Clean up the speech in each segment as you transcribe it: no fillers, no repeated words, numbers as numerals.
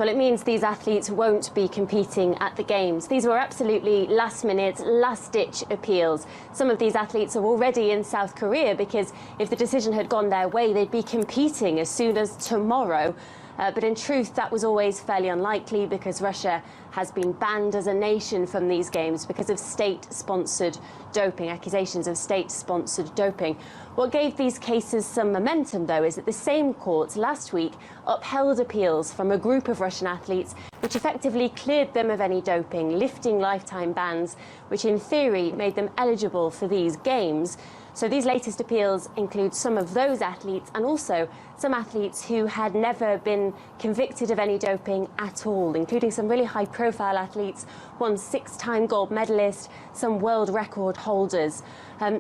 Well, it means these athletes won't be competing at the Games. These were absolutely last-minute, last-ditch appeals. Some of these athletes are already in South Korea because if the decision had gone their way, they'd be competing as soon as tomorrow. But in truth, that was always fairly unlikely because Russia has been banned as a nation from these Games because of state-sponsored doping, accusations of state-sponsored doping. What gave these cases some momentum, though, is that the same court last week upheld appeals from a group of Russian athletes which effectively cleared them of any doping, lifting lifetime bans, which in theory made them eligible for these Games. So these latest appeals include some of those athletes and also some athletes who had never been convicted of any doping at all, including some really high-profile athletes, one six-time gold medalist, some world record holders.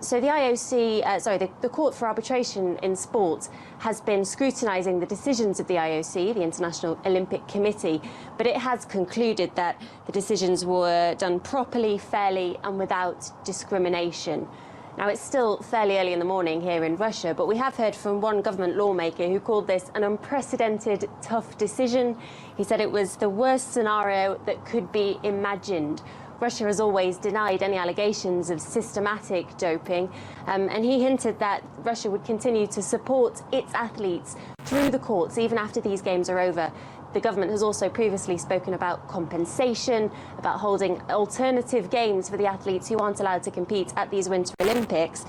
So the the Court for Arbitration in Sport has been scrutinising the decisions of the IOC, the International Olympic Committee, but it has concluded that the decisions were done properly, fairly and without discrimination. Now, it's still fairly early in the morning here in Russia, but we have heard from one government lawmaker who called this an unprecedented, tough decision. He said it was the worst scenario that could be imagined. Russia has always denied any allegations of systematic doping, and he hinted that Russia would continue to support its athletes through the courts even after these Games are over. The government has also previously spoken about compensation, about holding alternative games for the athletes who aren't allowed to compete at these Winter Olympics.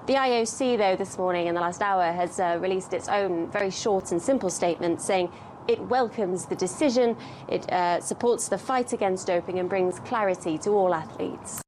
The IOC, though, this morning in the last hour has released its own very short and simple statement saying it welcomes the decision, it supports the fight against doping and brings clarity to all athletes.